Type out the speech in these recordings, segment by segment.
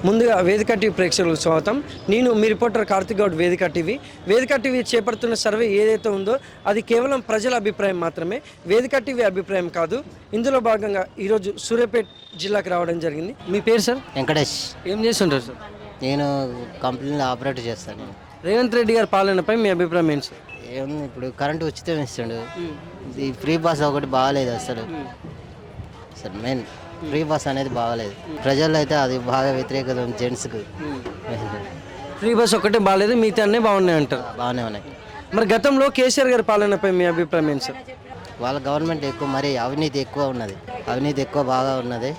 ముందుగా వేదిక టీవీ ప్రేక్షకులకు స్వాగతం. నేను మీ రిపోర్టర్ కార్తిక్ గౌడ్. వేదిక టీవీ చేపడుతున్న సర్వే ఏదైతే ఉందో అది కేవలం ప్రజల అభిప్రాయం మాత్రమే, వేదిక టీవీ అభిప్రాయం కాదు. ఇందులో భాగంగా ఈరోజు సూర్యాపేట జిల్లాకు రావడం జరిగింది. మీ పేరు సార్? వెంకటేష్. ఏం చేస్తుంటారు సార్? నేను కంపెనీలో ఆపరేట్ చేస్తాను. రేవంత్ రెడ్డి గారి పాలనపై మీ అభిప్రాయం ఏంటి సార్? ఏముంది, ఇప్పుడు కరెంటు ఉచితం ఇస్తాడు. ఈ ఫ్రీ బస్ ఒకటి బాగాలేదు అసలు. మెయిన్ ఫ్రీ బస్ అనేది బాగాలేదు. ప్రజల్లో అయితే అది బాగా వ్యతిరేకత ఉంది. జెంట్స్కి ఫ్రీ బస్ ఒకటే బాగాలేదు, మిగతా అన్నీ బాగున్నాయి అంటారు. బాగానే ఉన్నాయి. మరి గతంలో కేసీఆర్ గారి పాలనపై మీ అభిప్రాయం ఏంటి సార్? వాళ్ళ గవర్నమెంట్ ఎక్కువ, మరి అవినీతి ఎక్కువ ఉన్నది. అవినీతి ఎక్కువ బాగా ఉన్నది.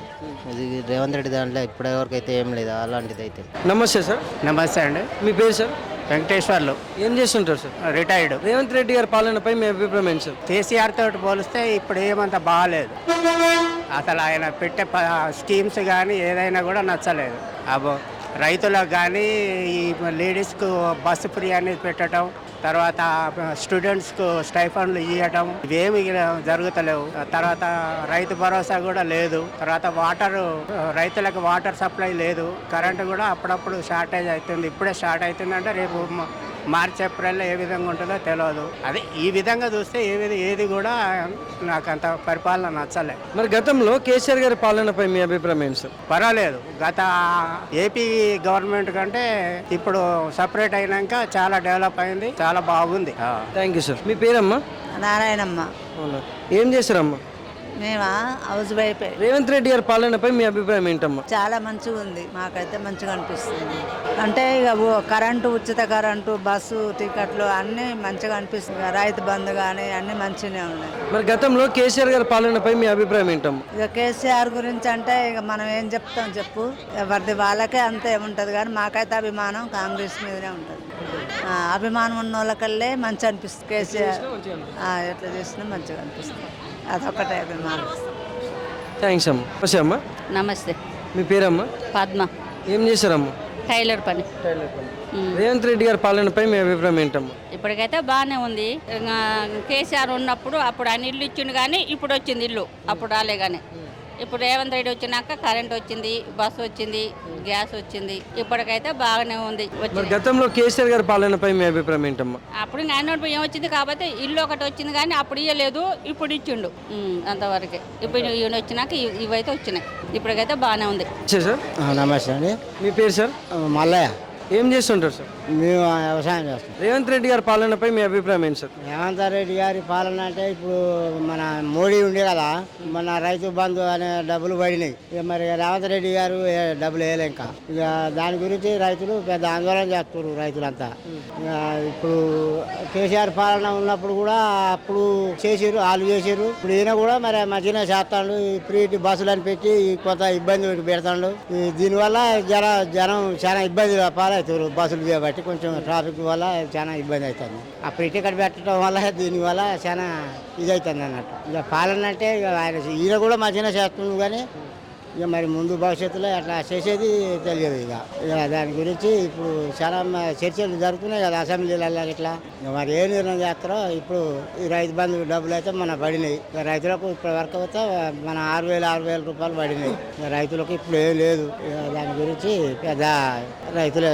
ఇది రేవంత్ రెడ్డి దాంట్లో ఇప్పటివరకు అయితే ఏం లేదు అలాంటిది అయితే. నమస్తే సార్. నమస్తే అండి. మీ పేరు సార్? వెంకటేశ్వర్లు. ఏం చేస్తుంటారు సార్? రిటైర్డ్. రేవంత్ రెడ్డి గారి పాలనపై మీ అభిప్రాయం ఏంటి సార్? కేసీఆర్ తోటి పోలిస్తే ఇప్పుడు ఏమంత బాగాలేదు. అసలు ఆయన పెట్టే స్కీమ్స్ కానీ ఏదైనా కూడా నచ్చలేదు. అబ్బో రైతులకు కానీ ఈ లేడీస్కు బస్సు ఫ్రీ అనేది పెట్టడం, తర్వాత స్టూడెంట్స్కు స్టైఫండ్లు ఇవ్వటం, ఇవేమి జరుగుతలేవు. తర్వాత రైతు భరోసా కూడా లేదు. తర్వాత రైతులకు వాటర్ సప్లై లేదు. కరెంటు కూడా అప్పుడప్పుడు షార్టేజ్ అవుతుంది. ఇప్పుడే స్టార్ట్ అవుతుందంటే రేపు మార్చి ఏప్రిల్లో ఏ విధంగా ఉంటుందో తెలియదు. అదే ఈ విధంగా చూస్తే ఏది కూడా నాకు అంత పరిపాలన నచ్చలే. మరి గతంలో కేసీఆర్ గారి పాలనపై మీ అభిప్రాయం ఏంటి సార్? పర్వాలేదు. గత ఏపీ గవర్నమెంట్ కంటే ఇప్పుడు సపరేట్ అయినాక చాలా డెవలప్ అయింది, చాలా బాగుంది. Thank you sir. మీ పేరమ్మా? నారాయణమ్మ. అవునా, ఏం చేశారమ్మా? మేమా హౌస్ వైఫ్. రేవంత్ రెడ్డి గారి పాలనపై మీ అభిప్రాయం ఏంటమ్మా? చాలా మంచిగా ఉంది, మాకైతే మంచిగా అనిపిస్తుంది. అంటే ఇక కరెంటు, ఉచిత కరెంటు, బస్సు టికెట్లు అన్నీ మంచిగా అనిపిస్తుంది. రైతు బంధు కానీ అన్నీ మంచిగానే ఉన్నాయి. మరి గతంలో కేసీఆర్ గారి పాలనపై మీ అభిప్రాయం ఏంటమ్మా? ఇక కేసీఆర్ గురించి అంటే ఇక మనం ఏం చెప్తాం చెప్పు, ఎవరిది వాళ్ళకే అంతే ఉంటుంది. కానీ మాకైతే అభిమానం కాంగ్రెస్ మీదనే ఉంటుంది. అభిమానం ఉన్న వాళ్ళకల్లే మంచి అనిపిస్తుంది. కేసీఆర్ ఎట్లా చేసినా మంచిగా అనిపిస్తుంది. అదొకటే అభిమానం. థ్యాంక్స్ అమ్మా. నమస్తే అమ్మా. నమస్తే. మీ పేరమ్మా? పద్మ. ఏం చేశారమ్మా? టైలర్ పని. రేవంత్ రెడ్డి గారి పాలనపై మీ అభిప్రాయం ఏంటమ్మా? ఇప్పటికైతే బాగానే ఉంది. కేసీఆర్ ఉన్నప్పుడు అప్పుడు ఆయన ఇల్లు ఇచ్చిండు, కానీ ఇప్పుడు వచ్చింది ఇల్లు, అప్పుడు రాలే. కానీ ఇప్పుడు రేవంత్ రెడ్డి వచ్చినాక కరెంట్ వచ్చింది, బస్సు వచ్చింది, గ్యాస్ వచ్చింది. ఇప్పటికైతే బాగానే ఉంది. గతంలో కేసీఆర్ గారి పాలనపై మీ అభిప్రాయం ఏంటమ్మా? అప్పుడు ఆయన ఏం వచ్చింది కాబట్టి ఇల్లు ఒకటి వచ్చింది, కానీ అప్పుడు ఇవ్వలేదు, ఇప్పుడు ఇచ్చిండు అంతవరకే. ఇప్పుడు ఈయన వచ్చినాక ఇవైతే వచ్చినాయి. ఇప్పటికైతే బాగానే ఉంది. సార్ నమస్తే అండి. మీ పేరు సార్? మల్లయ్య. ఏం చేస్తుంటారు సార్? మేము వ్యవసాయం చేస్తాం. రేవంత్ రెడ్డి గారి పాలనపై మీ అభిప్రాయం ఏంటి సార్? రేవంత్ రెడ్డి గారి పాలన అంటే ఇప్పుడు మన మోడీ ఉండే కదా, మన రైతు బంధు అనే డబ్బులు పడినాయి. ఇక మరి రేవంత్ రెడ్డి గారు డబ్బులు వేయలే. ఇంకా ఇక దాని గురించి రైతులు పెద్ద ఆందోళన చేస్తున్నారు రైతులంతా. ఇక ఇప్పుడు కేసీఆర్ పాలన ఉన్నప్పుడు కూడా అప్పుడు చేసారు, వాళ్ళు చేసారు. ఇప్పుడు ఈయన కూడా మరి మంచిగా చేస్తాడు. ఫ్రీ బస్సులు అని పెట్టి కొంత ఇబ్బంది పెడతాడు. దీనివల్ల జనం చాలా ఇబ్బంది పాలవుతారు. బస్సులు చేయబట్టి కొంచెం ట్రాఫిక్ వల్ల చాలా ఇబ్బంది అవుతుంది. ఆ ఫ్రీ టికెట్ పెట్టడం వల్ల దీనివల్ల చాలా ఇది అవుతుంది అన్నట్టు. ఇక పాలన అంటే ఇక ఈయన కూడా మంచిగా చేస్తున్నాడు, కానీ ఇక మరి ముందు భవిష్యత్తులో అట్లా చేసేది తెలియదు. ఇక దాని గురించి ఇప్పుడు చాలా చర్చలు జరుగుతున్నాయి కదా అసెంబ్లీలలో. ఇట్లా ఇక మరి ఏ నిర్ణయం చేస్తారో. ఇప్పుడు ఈ రైతు బంధు డబ్బులు అయితే మన పడినాయి. ఇక రైతులకు ఇప్పటి వరకు అయితే మన 6,000 రూపాయలు పడినాయి. ఇక రైతులకు ఇప్పుడు ఏం లేదు. ఇక దాని గురించి పెద్ద రైతులే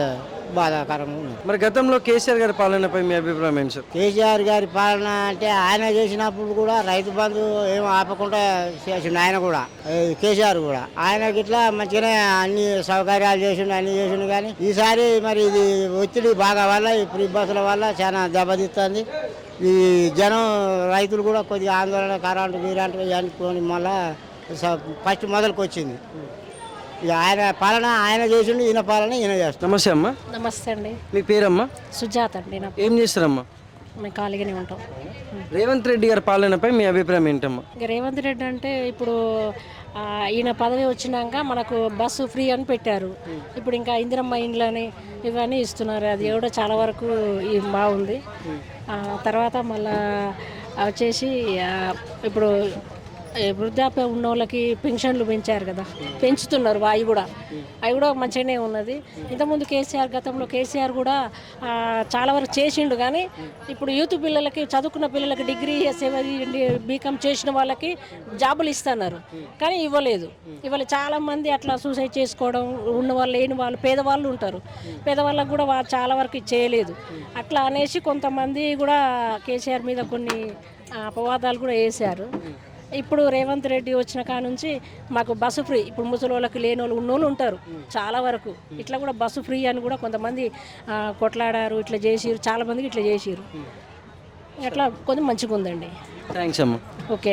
బాధాకరంగా ఉంది. మరి గతంలో కేసీఆర్ గారి పాలనపై మీ అభిప్రాయం ఏంటి సార్? కేసీఆర్ గారి పాలన అంటే ఆయన చేసినప్పుడు కూడా రైతు బంధు ఏం ఆపకుండా చేసిండు. ఆయన కూడా కేసీఆర్ కూడా ఆయనకి ఇట్లా మంచిగానే అన్ని సౌకర్యాలు చేసిండు, అన్ని చేసిండు. కానీ ఈసారి మరి ఇది ఒత్తిడి బాగా వల్ల ఈ ఫ్రీ బస్సుల వల్ల చాలా దెబ్బతీస్తుంది. ఈ జనం రైతులు కూడా కొద్దిగా ఆందోళన, కరెంటు గీరంటు అనుకొని మళ్ళా ఫస్ట్ మొదలుకు వచ్చింది. ఇక ఆయన పాలన ఆయన చేసిండు, ఈయన పాలన ఈయన చేస్తాడు. నమస్తే అమ్మా. నమస్తే అండి. మీ పేరమ్మా? సుజాత అండి. ఏం చేస్తారమ్మా? మేము ఖాళీగానే ఉంటాం. రేవంత్ రెడ్డి గారి పాలనపై మీ అభిప్రాయం ఏంటమ్మా? ఇక రేవంత్ రెడ్డి అంటే ఇప్పుడు ఈయన పదవి వచ్చినాక మనకు బస్సు ఫ్రీ అని పెట్టారు. ఇప్పుడు ఇంకా ఇందిరమ్మ ఇండ్లని ఇవన్నీ ఇస్తున్నారు. అది కూడా చాలా వరకు బాగుంది. తర్వాత మళ్ళా వచ్చేసి ఇప్పుడు వృద్ధాప్య ఉన్న వాళ్ళకి పెన్షన్లు పెంచారు కదా, పెంచుతున్నారు అవి కూడా మంచిగానే ఉన్నది. ఇంతకుముందు గతంలో కేసీఆర్ కూడా చాలా వరకు చేసిండు, కానీ ఇప్పుడు యూత్ పిల్లలకి, చదువుకున్న పిల్లలకి, డిగ్రీ బీకామ్ చేసిన వాళ్ళకి జాబులు ఇస్తున్నారు, కానీ ఇవ్వలేదు. ఇవాళ చాలామంది అట్లా సూసైడ్ చేసుకోవడం, ఉన్న వాళ్ళు లేని వాళ్ళు పేదవాళ్ళు ఉంటారు, పేదవాళ్ళకు కూడా చాలా వరకు చేయలేదు. అట్లా అనేసి కొంతమంది కూడా కేసీఆర్ మీద కొన్ని అపవాదాలు కూడా వేశారు. ఇప్పుడు రేవంత్ రెడ్డి వచ్చిన కాడ నుంచి మాకు బస్సు ఫ్రీ, ఇప్పుడు ముసలి వాళ్ళకి లేని వాళ్ళు ఉన్నోళ్ళు ఉంటారు చాలా వరకు, ఇట్లా కూడా బస్సు ఫ్రీ అని కూడా కొంతమంది కొట్లాడారు, ఇట్లా చేసిరు, చాలామందికి ఇట్లా చేసిరు. అట్లా కొంచెం మంచిగా ఉందండి. థ్యాంక్స్ అమ్మ. ఓకే.